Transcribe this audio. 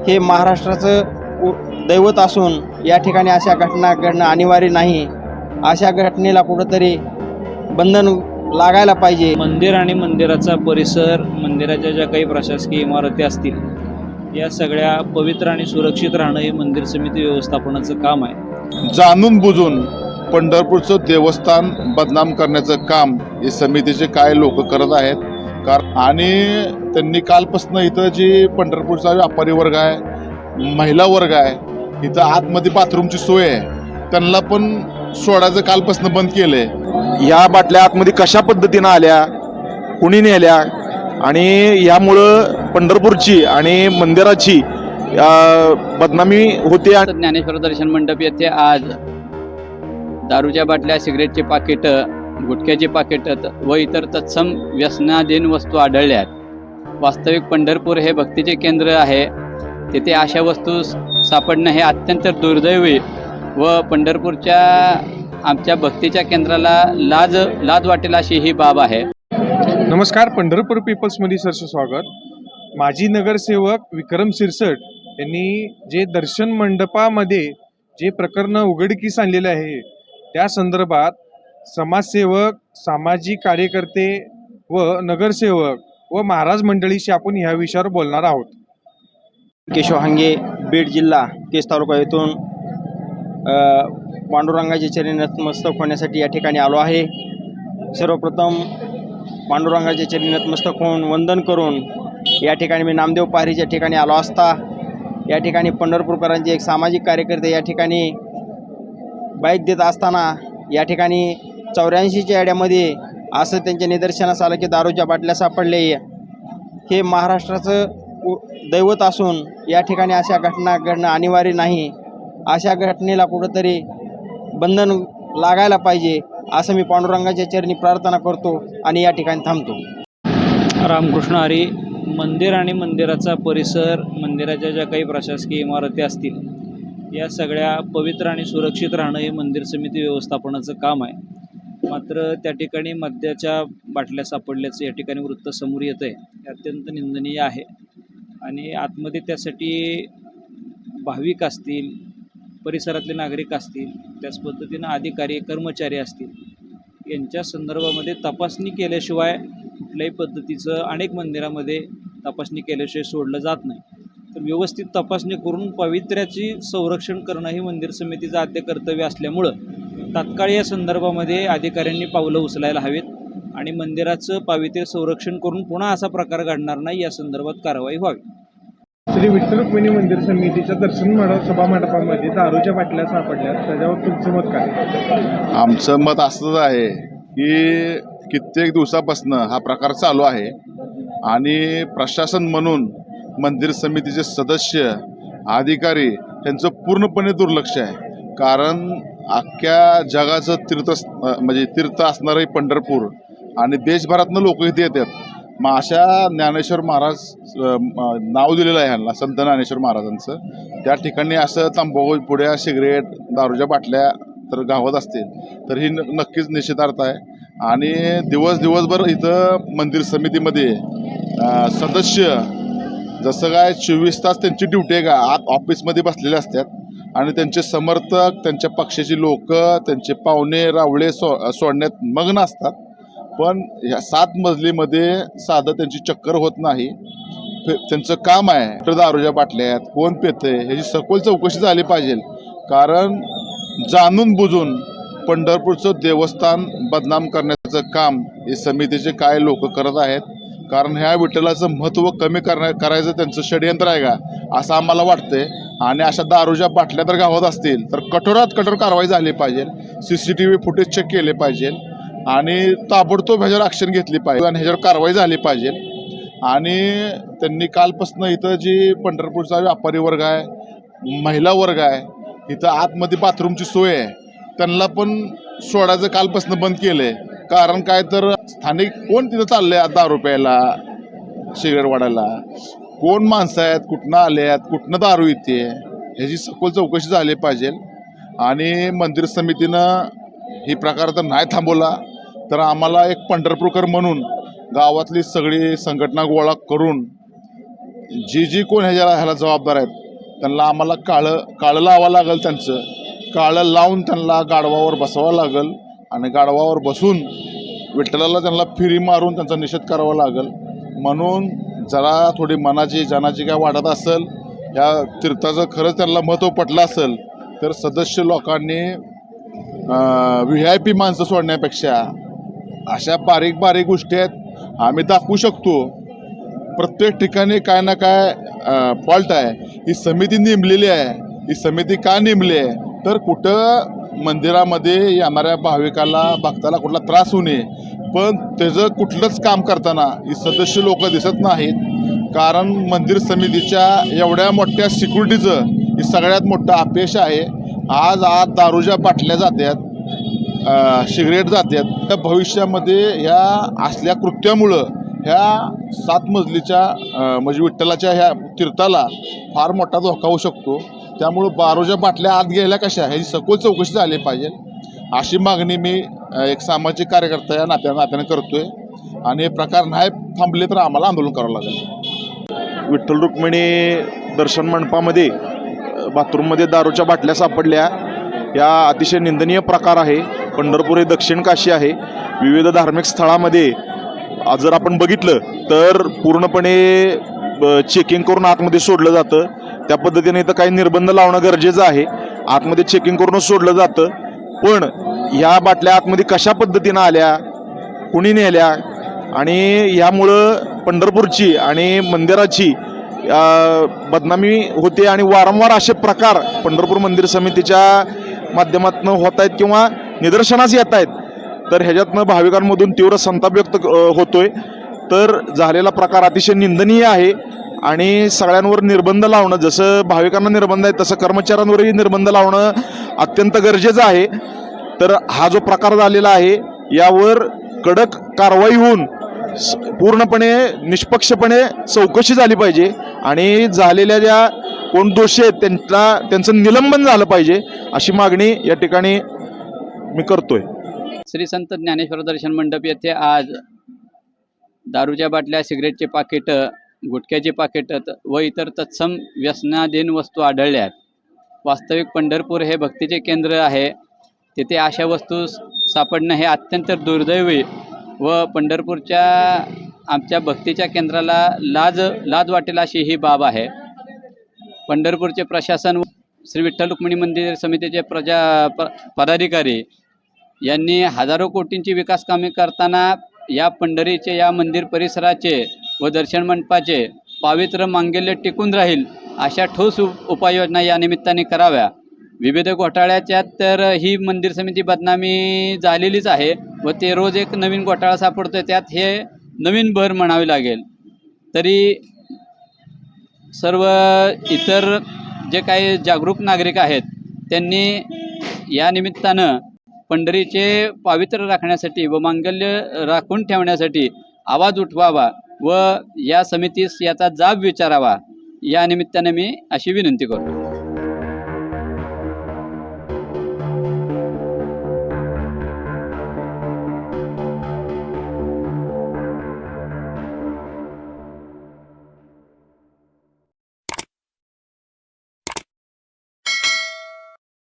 हे महाराष्ट्राचं दैवत असून या ठिकाणी अशा घटना घडणं अनिवार्य नाही. अशा घटनेला कुठंतरी बंधन लागायला पाहिजे. मंदिर आणि मंदिराचा परिसर, मंदिराच्या ज्या काही प्रशासकीय इमारती असतील, या सगळ्या पवित्र आणि सुरक्षित राहणं हे मंदिर समिती व्यवस्थापनाचं काम आहे. जाणून बुजून पंढरपूरचं देवस्थान बदनाम करण्याचं काम हे समितीचे काय लोक करत आहेत. आणि त्यांनी कालपासून इथं जी पंढरपूरचा व्यापारी वर्ग आहे, महिला वर्ग आहे, इथं आतमध्ये बाथरूमची सोय आहे, त्यांना पण सोडायचं कालपासून बंद केलंय. या बाटल्या आतमध्ये कशा पद्धतीनं आल्या, कुणी नेल्या आणि यामुळं पंढरपूरची आणि मंदिराची बदनामी होते. ज्ञानेश्वर दर्शन मंडप येथे आज दारूच्या बाटल्या, सिगरेटचे पाकिट, गुटख्याचे पाकिट व इतर तत्सम व्यसनाधीन वस्तू आढळल्या आहेत. वास्तविक पंढरपूर हे भक्तीचे केंद्र आहे. तेथे अशा वस्तू सापडणं हे अत्यंत दुर्दैवी व पंढरपूरच्या आमच्या भक्तीच्या केंद्राला लाज वाटेल अशी ही बाब आहे. नमस्कार, पंढरपूर पीपल्समध्ये सरसे स्वागत. माजी नगरसेवक विक्रम सिरसट यांनी जे दर्शन मंडपामध्ये जे प्रकरण उघडकीस आणलेले आहे, त्या संदर्भात समाजसेवक, सामाजिक कार्यकर्ते व नगरसेवक व महाराज मंडळीशी आपण ह्या विषयावर बोलणार आहोत. केशव हांगे, बीड जिल्हा, केज तालुका येथून पांडुरंगाचे चरणी नतमस्तक होण्यासाठी या ठिकाणी आलो आहे. सर्वप्रथम पांडुरंगाचे चरणी नतमस्तक होऊन वंदन करून या ठिकाणी मी नामदेव पारीच्या ठिकाणी आलो असता या ठिकाणी पंढरपूरकरांचे एक सामाजिक कार्यकर्ते या ठिकाणी बाईक देत असताना या ठिकाणी 84च्या याड्यामध्ये असं त्यांच्या निदर्शनास आलं की दारूच्या बाटल्या सापडले. हे महाराष्ट्राचं दैवत असून या ठिकाणी अशा घटना घडणं अनिवार्य नाही. अशा घटनेला कुठंतरी बंधन लागायला पाहिजे असं मी पांडुरंगाच्या चरणी प्रार्थना करतो आणि या ठिकाणी थांबतो. रामकृष्ण हरी. मंदिर आणि मंदिराचा परिसर, मंदिराच्या ज्या काही प्रशासकीय इमारती असतील, या सगळ्या पवित्र आणि सुरक्षित राहणं हे मंदिर समिती व्यवस्थापनाचं काम आहे. मात्र त्या ठिकाणी मद्याच्या बाटल्या सापडल्याचं या ठिकाणी वृत्त समोर येतं आहे. हे अत्यंत निंदनीय आहे. आणि आतमध्ये त्यासाठी भाविक असतील, परिसरातले नागरिक असतील, त्याच पद्धतीनं अधिकारी, कर्मचारी असतील, यांच्या संदर्भामध्ये तपासणी केल्याशिवाय कुठल्याही पद्धतीचं अनेक मंदिरामध्ये तपासणी केल्याशिवाय सोडलं जात नाही. तर व्यवस्थित तपासणी करून पावित्र्याची संरक्षण करणं हे मंदिर समितीचं आद्य कर्तव्य असल्यामुळं तात्काळ या संदर्भामध्ये अधिकाऱ्यांनी पावलं उचलायला हवीत आणि मंदिराचं पावित्र्य संरक्षण करून पुन्हा असा प्रकार घडणार नाही या संदर्भात कारवाई व्हावी. श्री विठ्ठल रुक्मिणी मंदिर समितीच्या दर्शन सभा मंडपामध्ये दारूच्या बाटल्या सापडल्या, त्याच्यावर तुमचं मत काय? आमचं मत असंच आहे की कित्येक दिवसापासून हा प्रकार चालू आहे आणि प्रशासन म्हणून मंदिर समितीचे सदस्य, अधिकारी यांचं पूर्णपणे दुर्लक्ष आहे. कारण अख्ख्या जगाचं तीर्थ असणारं पंढरपूर आणि देशभरातनं लोक इथे येतात. मग अशा ज्ञानेश्वर महाराज नाव दिलेलं आहे ह्यांना, संत ज्ञानेश्वर महाराजांचं. त्या ठिकाणी असं तंबाखू पुड्या, सिगरेट, दारूच्या बाटल्या तर गावात असतील तर ही नक्कीच निषेधार्थ आहे. आणि दिवसभर इथं मंदिर समितीमध्ये सदस्य जसं काय 24 तास त्यांची ड्युटी आहे का आत ऑफिसमध्ये बसलेले असतात आणि त्यांचे समर्थक, त्यांच्या पक्षाची लोक, त्यांचे पाहुणे रावळे सोडण्यात मग्न असतात. पण ह्या 7 मजलीमध्ये साधं त्यांची चक्कर होत नाही. त्यांचं काम आहे तर दारूच्या बाटल्यात कोण पेतंय ह्याची सखोल चौकशी झाली पाहिजे. कारण जाणून बुजून पंढरपूरचं देवस्थान बदनाम करण्याचं काम हे समितीचे काय लोक करत आहेत. कारण ह्या विठ्ठलाचं महत्त्व कमी करायचं त्यांचं षडयंत्र आहे का असं आम्हाला वाटतंय. आणि अशा दारूच्या बाटल्या तर गावात असतील तर कठोरात कठोर कारवाई झाली पाहिजे. CCTV फुटेज चेक केले पाहिजे आणि ताबडतोब ह्याच्यावर ॲक्शन घेतली पाहिजे आणि ह्याच्यावर कारवाई झाली पाहिजे. आणि त्यांनी कालपासून इथं जी पंढरपूरचा व्यापारी वर्ग आहे, महिला वर्ग आहे, इथं आतमध्ये बाथरूमची सोय आहे, त्यांना पण सोडायचं कालपासून बंद केलं आहे. कारण काय तर स्थानिक कोण तिथं चाललं आहे दारू प्यायला, सिगरेट वाढायला, कोण माणसं आहेत, कुठनं आले आहेत, कुठनं दारू येते ह्याची सखोल चौकशी झाली पाहिजे. आणि मंदिर समितीनं ही प्रकार जर नाही थांबवला तर आम्हाला एक पंढरपूरकर म्हणून गावातली सगळी संघटना गोळा करून जी कोण ह्याला जबाबदार आहेत त्यांना आम्हाला काळं लावावं लागेल. त्यांचं काळं लावून त्यांना गाढवावर बसावं लागेल आणि गाढवावर बसून विठ्ठलाला त्यांना फिरी मारून त्यांचा निषेध करावा लागेल. म्हणून जरा थोडी मनाची जनाची काय वाटत असेल, या तीर्थाचं खरंच त्यांना महत्त्व पटलं असेल तर सदस्य लोकांनी VIP माणसं सोडण्यापेक्षा अशा बारीक बारीक गोष्टी आहेत आम्ही दाखवू शकतो. प्रत्येक ठिकाणी काय ना काय फॉल्ट आहे. ही समिती नेमलेली आहे. ही समिती का नेमली आहे तर कुठं मंदिरामध्ये येणाऱ्या भाविकाला भक्ताला कुठला त्रास होऊ नये, पण त्याचं कुठलंच काम करताना ही सदस्य लोक दिसत नाहीत. कारण मंदिर समितीच्या एवढ्या मोठ्या सिक्युरिटीचं ही सगळ्यात मोठं अपयश आहे. आज दारूच्या बाटल्या जातात, सिगरेट जातात. त्या भविष्यामध्ये ह्या असल्या कृत्यामुळं ह्या 7 मजलीच्या म्हणजे विठ्ठलाच्या ह्या तीर्थाला फार मोठा धोका होऊ शकतो. त्यामुळं दारूच्या बाटल्या आत गेल्या कशा ह्याची सखोल चौकशी झाली पाहिजे, अशी मागणी मी एक सामाजिक कार्यकर्ता या नात्याने करतोय. आणि हे प्रकार नाही थांबले तर आम्हाला आंदोलन करावं लागेल. विठ्ठल रुक्मिणी दर्शन मंडपामध्ये बाथरूममध्ये दारूच्या बाटल्या सापडल्या, या अतिशय निंदनीय प्रकार आहे. पंढरपूर हे दक्षिण काशी आहे. विविध धार्मिक स्थळामध्ये जर आपण बघितलं तर पूर्णपणे चेकिंग करून आतमध्ये सोडलं जातं. त्या पद्धतीने इथं काही निर्बंध लावणं गरजेचं आहे. आतमध्ये चेकिंग करूनच सोडलं जातं. पण ह्या बाटल्या आतमध्ये कशा पद्धतीनं आल्या, कुणी नेल्या, आणि ह्यामुळं पंढरपूरची आणि मंदिराची बदनामी होते. आणि वारंवार असे प्रकार पंढरपूर मंदिर समितीच्या माध्यमातून होत आहेत किंवा निदर्शनास येत आहेत. तर ह्याच्यातनं भाविकांमधून तीव्र संताप व्यक्त होतोय. तर झालेला प्रकार अतिशय निंदनीय आहे. आणि सगळ्यांवर निर्बंध लावणं, जसं भाविकांना निर्बंध आहे तसं कर्मचाऱ्यांवरही निर्बंध लावणं अत्यंत गरजेचं आहे. तर हा जो प्रकार झालेला आहे यावर कडक कारवाई होऊन पूर्णपणे निष्पक्षपणे चौकशी झाली पाहिजे. आणि झालेल्या ज्या कोण दोषी आहेत त्यांचं निलंबन झालं पाहिजे, अशी मागणी या ठिकाणी मी करतोय. श्री संत ज्ञानेश्वर दर्शन मंडप येथे आज दारूच्या बाटल्या, सिगरेटचे पाकिटं, गुटख्याचे पाकिटं व इतर तत्सम व्यसनाधीन वस्तू आढळल्यात. वास्तविक पंढरपूर हे भक्तीचे केंद्र आहे. तेथे अशा वस्तू सापडणं हे अत्यंत दुर्दैवी व पंढरपूरच्या आमच्या भक्तीच्या केंद्राला लाज वाटेल अशी ही बाब आहे. पंढरपूरचे प्रशासन, श्री विठ्ठल रुक्मिणी मंदिर समितीचे पदाधिकारी यांनी हजारो कोटींची विकास कामे करताना या पंढरीचे, या मंदिर परिसराचे व दर्शन मंडपाचे पावित्र्य मांगल्य टिकून राहील अशा ठोस उपाययोजना या निमित्ताने कराव्या. विविध घोटाळ्याच्या तर ही मंदिर समिती बदनामी झालेलीच आहे व ते रोज एक नवीन घोटाळा सापडतोय, त्यात हे नवीन भर म्हणावी लागेल. तरी सर्व इतर जे काही जागरूक नागरिक आहेत त्यांनी या निमित्तानं पंढरीचे पावित्र्य राखण्यासाठी व मांगल्य राखून ठेवण्यासाठी आवाज उठवावा व या समितीस याचा जाब विचारावा, या निमित्ताने मी अशी विनंती करतो.